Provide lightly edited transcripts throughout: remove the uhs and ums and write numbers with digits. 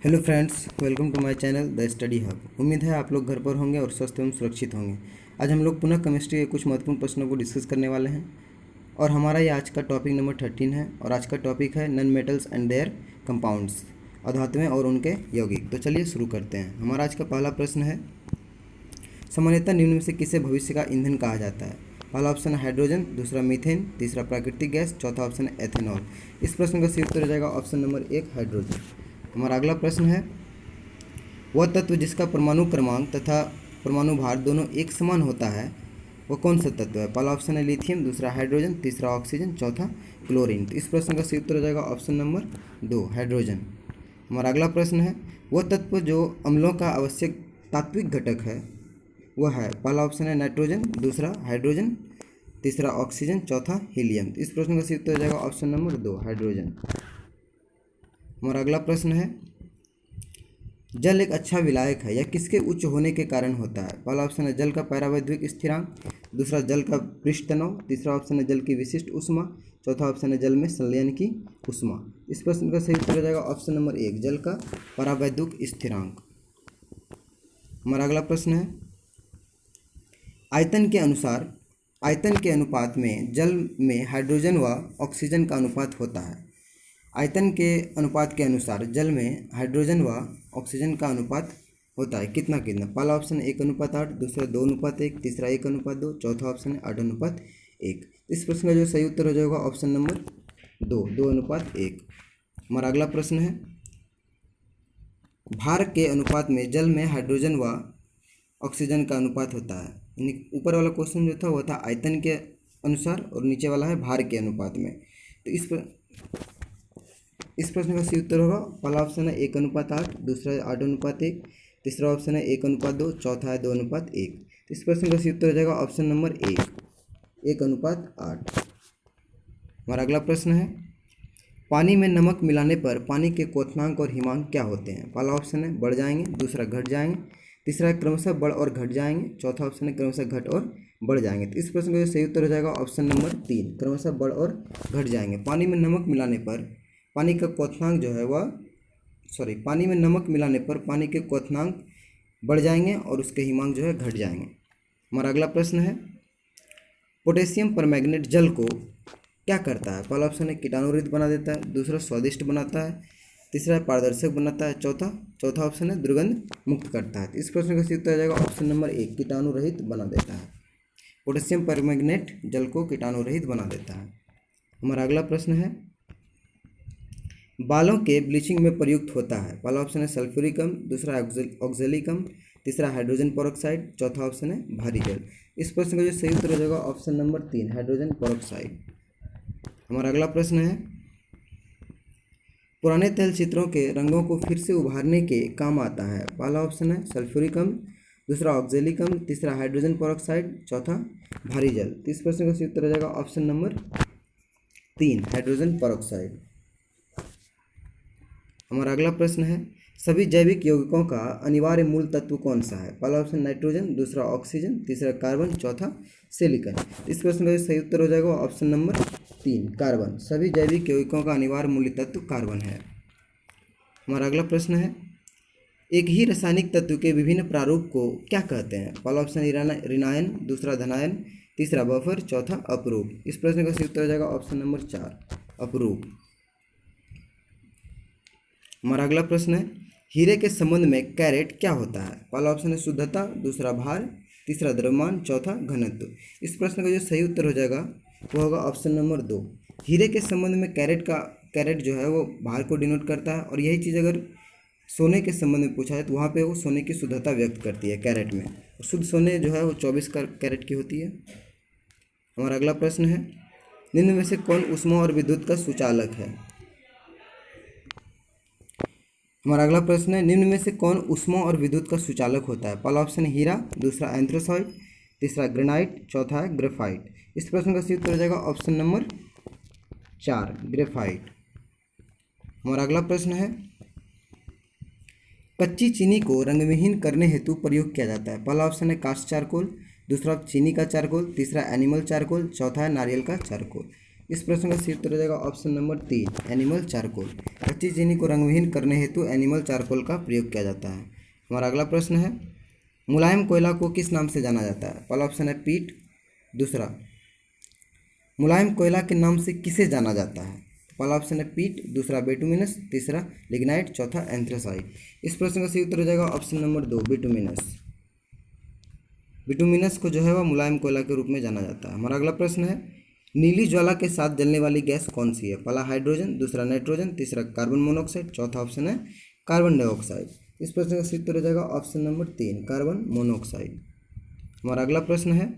Hello friends, welcome to my channel the study hub. उम्मीद है आप लोग घर पर होंगे और स्वस्थ एवं सुरक्षित होंगे। आज हम लोग पुनः केमिस्ट्री के कुछ महत्वपूर्ण प्रश्नों को डिस्कस करने वाले हैं और हमारा ये आज का टॉपिक नंबर 13 है और आज का टॉपिक है non metals and their compounds, अधातुएं और उनके यौगिक। तो चलिए शुरू करते हैं। हमारा आज का पहला प्रश्न है, सामान्यतः निम्न में से किसे भविष्य का ईंधन कहा जाता है? पहला ऑप्शन है हाइड्रोजन, दूसरा मीथेन, तीसरा प्राकृतिक गैस, चौथा ऑप्शन है एथेनॉल। इस प्रश्न का सही उत्तर हो जाएगा ऑप्शन नंबर 1 हाइड्रोजन। हमारा अगला प्रश्न है, वह तत्व जिसका परमाणु क्रमांक तथा परमाणु भार दोनों एक समान होता है वह कौन सा तत्व है? पहला ऑप्शन है लिथियम, दूसरा हाइड्रोजन, तीसरा ऑक्सीजन, चौथा क्लोरीन। तो इस प्रश्न का सही उत्तर हो जाएगा ऑप्शन नंबर 2 हाइड्रोजन। हमारा अगला प्रश्न है, वह तत्व जो अम्लों का आवश्यक तात्विक घटक है वह है? पहला ऑप्शन है नाइट्रोजन, दूसरा हाइड्रोजन, तीसरा ऑक्सीजन, चौथा हीलियम। इस प्रश्न का सही उत्तर हो जाएगा ऑप्शन नंबर 2 हाइड्रोजन। हमारा अगला प्रश्न है, जल एक अच्छा विलायक है यह किसके उच्च होने के कारण होता है? पहला ऑप्शन है जल का पैरावैद्युतिक स्थिरांक, दूसरा जल का पृष्ठ तनाव, तीसरा ऑप्शन है जल की विशिष्ट ऊष्मा, चौथा ऑप्शन है जल में संलयन की ऊष्मा। इस प्रश्न का सही उत्तर हो जाएगा ऑप्शन नंबर 1 जल का परावैद्युतिक स्थिरांक। हमारा अगला प्रश्न है, आयतन के अनुपात में जल में हाइड्रोजन व ऑक्सीजन का अनुपात होता है। आयतन के अनुपात के अनुसार जल में हाइड्रोजन व ऑक्सीजन का अनुपात होता है कितना? पहला ऑप्शन है 1:8, दूसरा 2:1, तीसरा 1:2, चौथा ऑप्शन है 8:1। इस प्रश्न का जो सही उत्तर हो जाएगा ऑप्शन नंबर 2:1। हमारा अगला प्रश्न है, भार के अनुपात में जल में हाइड्रोजन व ऑक्सीजन का अनुपात होता है। ऊपर वाला क्वेश्चन जो था वो था आयतन के अनुसार और नीचे वाला है भार के अनुपात में। तो इस प्रश्न का सही उत्तर होगा पहला ऑप्शन है 1:8, दूसरा 8:1, तीसरा ऑप्शन है 1:2, चौथा है 2:1। इस प्रश्न का सही उत्तर हो जाएगा ऑप्शन नंबर 1:8। हमारा अगला प्रश्न है, पानी में नमक मिलाने पर पानी के क्वथनांक और हिमांक क्या होते हैं? पहला ऑप्शन है बढ़ जाएंगे, दूसरा घट जाएंगे, तीसरा है क्रमशः बढ़ और घट जाएंगे, चौथा ऑप्शन है क्रमशः घट और बढ़ जाएंगे। तो इस प्रश्न का जो सही उत्तर हो जाएगा ऑप्शन नंबर 3 क्रमशः बढ़ और घट जाएंगे। पानी में नमक मिलाने पर पानी का क्वथनांक जो है वह पानी में नमक मिलाने पर पानी के क्वथनांक बढ़ जाएंगे और उसके हिमांक जो है घट जाएंगे। हमारा अगला प्रश्न है, पोटेशियम परमैंगनेट जल को क्या करता है? पहला ऑप्शन है कीटाणुरहित बना देता है, दूसरा स्वादिष्ट बनाता है, तीसरा पारदर्शक बनाता है, चौथा ऑप्शन है दुर्गंध मुक्त करता है। इस प्रश्न का सही उत्तर हो जाएगा ऑप्शन नंबर 1 कीटाणुरहित बना देता है। पोटेशियम परमैंगनेट जल को कीटाणुरहित बना देता है। हमारा अगला प्रश्न है, बालों के ब्लीचिंग में प्रयुक्त होता है। पहला ऑप्शन है सल्फ्यूरिक अम्ल, दूसरा ऑक्जेलिक अम्ल, तीसरा हाइड्रोजन पेरोक्साइड, चौथा ऑप्शन है भारी जल। इस प्रश्न का जो सही उत्तर हो जाएगा ऑप्शन नंबर 3 हाइड्रोजन पेरोक्साइड। हमारा अगला प्रश्न है, पुराने तैलचित्रों के रंगों को फिर से उभारने के काम आता है। पहला ऑप्शन है सल्फ्यूरिक अम्ल, दूसरा ऑक्जेलिक अम्ल, तीसरा हाइड्रोजन पेरोक्साइड, चौथा भारी जल। इस प्रश्न का सही उत्तर हो जाएगा ऑप्शन नंबर 3 हाइड्रोजन पेरोक्साइड। हमारा अगला प्रश्न है, सभी जैविक यौगिकों का अनिवार्य मूल तत्व कौन सा है? पहला ऑप्शन नाइट्रोजन, दूसरा ऑक्सीजन, तीसरा कार्बन, चौथा सिलिकॉन। इस प्रश्न का सही उत्तर हो जाएगा ऑप्शन नंबर 3 कार्बन। सभी जैविक यौगिकों का अनिवार्य मूल तत्व कार्बन है। हमारा अगला प्रश्न है, एक ही रासायनिक तत्व के विभिन्न प्रारूप को क्या कहते हैं? पहला ऑप्शन ऋणायन, दूसरा धनायन, तीसरा बफर, चौथा अपरूप। इस प्रश्न का सही उत्तर हो जाएगा ऑप्शन नंबर 4 अपरूप। हमारा अगला प्रश्न है, हीरे के संबंध में कैरेट क्या होता है? पहला ऑप्शन है शुद्धता, दूसरा भार, तीसरा द्रव्यमान, चौथा घनत्व। इस प्रश्न का जो सही उत्तर हो जाएगा वो होगा ऑप्शन नंबर 2 हीरे के संबंध में कैरेट जो है वो भार को डिनोट करता है और यही चीज़ अगर सोने के संबंध में पूछा है तो वहाँ पे वो सोने की शुद्धता व्यक्त करती है कैरेट में। शुद्ध सोने जो है वो 24 कैरेट की होती है। हमारा अगला प्रश्न है, निम्न में से कौन ऊष्मा और विद्युत का सुचालक है? हमारा अगला प्रश्न है, निम्न में से कौन ऊष्मा और विद्युत का सुचालक होता है? पहला ऑप्शन है हीरा, दूसरा एंथ्रासाइट, तीसरा ग्रेनाइट, चौथा है ग्रेफाइट। इस प्रश्न का सही उत्तर हो जाएगा ऑप्शन नंबर 4 ग्रेफाइट। हमारा अगला प्रश्न है, कच्ची चीनी को रंगविहीन करने हेतु प्रयोग किया जाता है। पहला ऑप्शन है कास्ट चारकोल, दूसरा चीनी का चारकोल, तीसरा एनिमल चारकोल, चौथा है नारियल का चारकोल। इस प्रश्न का सही उत्तर हो जाएगा ऑप्शन नंबर 3 एनिमल चारकोल। कच्ची चीनी को रंगविहीन करने हेतु एनिमल चारकोल का प्रयोग किया जाता है। हमारा अगला प्रश्न है मुलायम कोयला को किस नाम से जाना जाता है? पहला ऑप्शन है पीट, दूसरा मुलायम कोयला के नाम से किसे जाना जाता है? पहला ऑप्शन है पीट, दूसरा बिटुमिनस, तीसरा लिग्नाइट, चौथा एंथ्रासाइट। इस प्रश्न का सही उत्तर हो जाएगा ऑप्शन नंबर 2 बिटुमिनस। बिटुमिनस को जो है वह मुलायम कोयला के रूप में जाना जाता है। हमारा अगला प्रश्न है नीली ज्वाला के साथ जलने वाली गैस कौन सी है? पहला हाइड्रोजन, दूसरा नाइट्रोजन, तीसरा कार्बन मोनोऑक्साइड, चौथा ऑप्शन है कार्बन डाइऑक्साइड। इस प्रश्न का सही उत्तर हो जाएगा ऑप्शन नंबर 3 कार्बन मोनोऑक्साइड। हमारा अगला प्रश्न है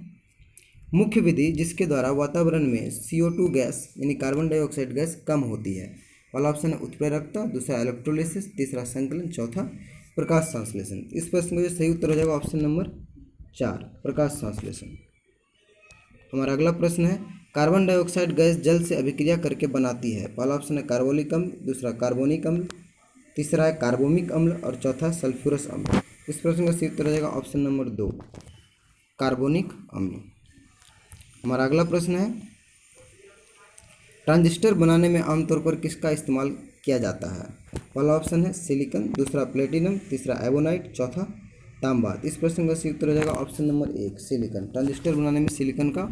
मुख्य विधि जिसके द्वारा वातावरण में CO2 गैस यानी कार्बन डाइऑक्साइड गैस कम होती है? पहला ऑप्शन है उत्प्रेरकता, दूसरा इलेक्ट्रोलिसिस, तीसरा संकलन, चौथा प्रकाश संश्लेषण। इस प्रश्न का जो सही उत्तर हो जाएगा ऑप्शन नंबर 4 प्रकाश संश्लेषण। हमारा अगला प्रश्न है कार्बन डाइऑक्साइड गैस जल से अभिक्रिया करके बनाती है? पहला ऑप्शन है कार्बोलिक अम्ल, दूसरा कार्बोनिक अम्ल, तीसरा है कार्बोमिक अम्ल और चौथा सल्फ्यूरस अम्ल। इस प्रश्न का सही उत्तर हो जाएगा ऑप्शन नंबर 2 कार्बोनिक अम्ल। हमारा अगला प्रश्न है ट्रांजिस्टर बनाने में आमतौर पर किसका इस्तेमाल किया जाता है? पहला ऑप्शन है सिलिकॉन, दूसरा प्लेटिनम, तीसरा एवोनाइट, चौथा तांबा। इस प्रश्न का सही उत्तर हो जाएगा ऑप्शन नंबर 1 सिलिकॉन। ट्रांजिस्टर बनाने में सिलिकॉन का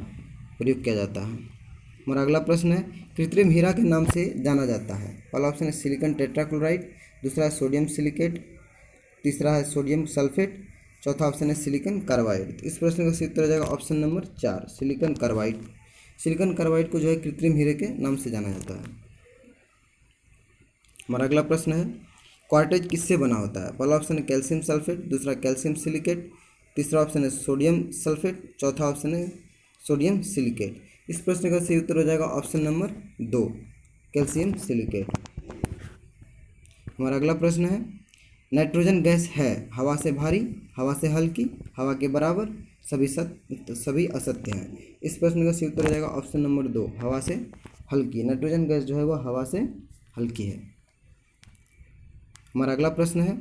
प्रयोग किया जाता है। हमारा अगला प्रश्न है कृत्रिम हीरा के नाम से जाना जाता है? पहला ऑप्शन है सिलिकॉन टेट्राक्लोराइड, दूसरा है सोडियम सिलिकेट, तीसरा है सोडियम सल्फेट, चौथा ऑप्शन है सिलिकॉन कार्बाइड। इस प्रश्न का सही उत्तर हो जाएगा option number 4 silicon carbide. Silicon carbide को जो है कृत्रिम हीरे के नाम से जाना जाता है। हमारा अगला प्रश्न है क्वार्टेज किससे बना होता है? पहला ऑप्शन है कैल्शियम सल्फेट, दूसरा कैल्शियम सिलिकेट, तीसरा ऑप्शन है सोडियम सल्फेट, चौथा ऑप्शन है सोडियम सिलिकेट। इस प्रश्न का सही उत्तर हो जाएगा ऑप्शन नंबर 2 कैल्शियम सिलिकेट। हमारा अगला प्रश्न है नाइट्रोजन गैस है हवा से भारी, हवा से हल्की, हवा के बराबर, सभी असत्य हैं। इस प्रश्न का सही उत्तर हो जाएगा ऑप्शन नंबर 2 हवा से हल्की। नाइट्रोजन गैस जो है वह हवा से हल्की है। हमारा अगला प्रश्न है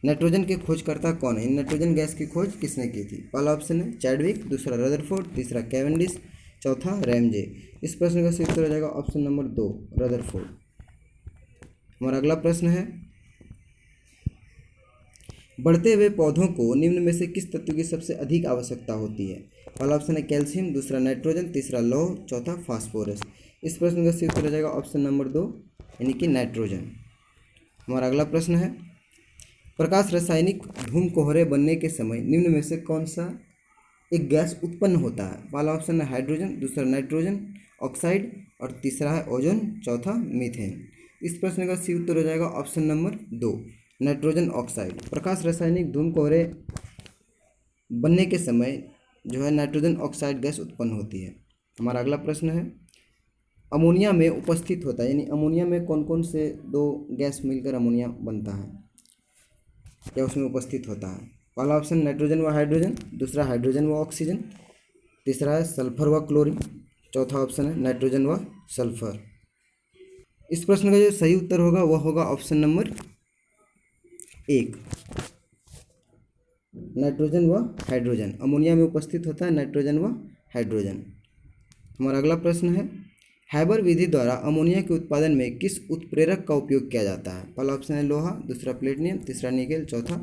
नाइट्रोजन के खोजकर्ता कौन है? नाइट्रोजन गैस की खोज किसने की थी? पहला ऑप्शन है चैडविक, दूसरा रदरफोर्ड, तीसरा कैवेंडिश, चौथा रैमजे। इस प्रश्न का सही उत्तर हो जाएगा ऑप्शन नंबर 2 रदरफोर्ड। हमारा अगला प्रश्न है बढ़ते हुए पौधों को निम्न में से किस तत्व की सबसे अधिक आवश्यकता होती है? पहला ऑप्शन है कैल्शियम, दूसरा नाइट्रोजन, तीसरा लौह, चौथा फास्फोरस। इस प्रश्न का सही उत्तर हो जाएगा ऑप्शन नंबर 2 यानी कि नाइट्रोजन। हमारा अगला प्रश्न है प्रकाश रासायनिक धूमकोहरे बनने के समय निम्न में से कौन सा एक गैस उत्पन्न होता है? पहला ऑप्शन है हाइड्रोजन, दूसरा नाइट्रोजन ऑक्साइड और तीसरा है ओजोन, चौथा मीथेन। इस प्रश्न का सही उत्तर हो जाएगा ऑप्शन नंबर 2 नाइट्रोजन ऑक्साइड। प्रकाश रासायनिक धूमकोहरे बनने के समय जो है नाइट्रोजन ऑक्साइड गैस उत्पन्न होती है। हमारा अगला प्रश्न है अमोनिया में उपस्थित होता है यानी अमोनिया में कौन कौन से 2 गैस मिलकर अमोनिया बनता है या उसमें उपस्थित होता है? पहला ऑप्शन नाइट्रोजन व हाइड्रोजन, दूसरा हाइड्रोजन व ऑक्सीजन, तीसरा है सल्फर व क्लोरीन, चौथा ऑप्शन है नाइट्रोजन व सल्फर। इस प्रश्न का जो सही उत्तर होगा वह होगा ऑप्शन नंबर 1 नाइट्रोजन व हाइड्रोजन। अमोनिया में उपस्थित होता है नाइट्रोजन व हाइड्रोजन। हमारा अगला प्रश्न है हैबर विधि द्वारा अमोनिया के उत्पादन में किस उत्प्रेरक का उपयोग किया जाता है? पहला ऑप्शन है लोहा, दूसरा प्लेटिनियम, तीसरा निकेल, चौथा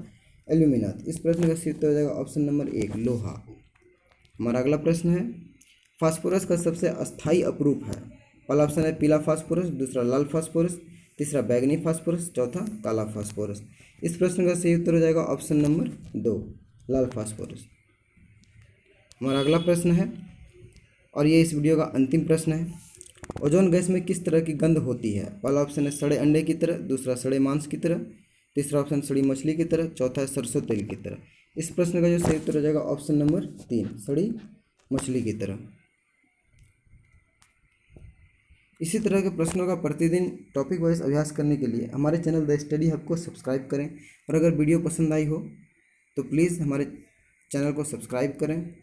एल्यूमिना। इस प्रश्न का सही उत्तर हो जाएगा ऑप्शन नंबर 1 लोहा। हमारा अगला प्रश्न है फास्फोरस का सबसे अस्थायी अपरूप है? पहला ऑप्शन है पीला फास्फोरस, दूसरा लाल फास्फोरस, तीसरा बैगनी फास्फोरस, चौथा काला फास्फोरस। इस प्रश्न का सही उत्तर हो जाएगा ऑप्शन नंबर 2 लाल फास्फोरस। हमारा अगला प्रश्न है और ये इस वीडियो का अंतिम प्रश्न है ओजोन गैस में किस तरह की गंध होती है? पहला ऑप्शन है सड़े अंडे की तरह, दूसरा सड़े मांस की तरह, तीसरा ऑप्शन सड़ी मछली की तरह, चौथा है सरसों तेल की तरह। इस प्रश्न का जो सही उत्तर हो जाएगा ऑप्शन नंबर 3 सड़ी मछली की तरह। इसी तरह के प्रश्नों का प्रतिदिन टॉपिक वाइज अभ्यास करने के लिए हमारे चैनल द स्टडी हब को सब्सक्राइब करें और अगर वीडियो पसंद आई हो तो प्लीज़ हमारे चैनल को सब्सक्राइब करें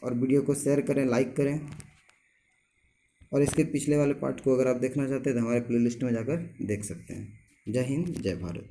और वीडियो को शेयर करें, लाइक करें। और इसके पिछले वाले पार्ट को अगर आप देखना चाहते हैं तो हमारे प्लेलिस्ट में जाकर देख सकते हैं। जय हिंद, जय भारत।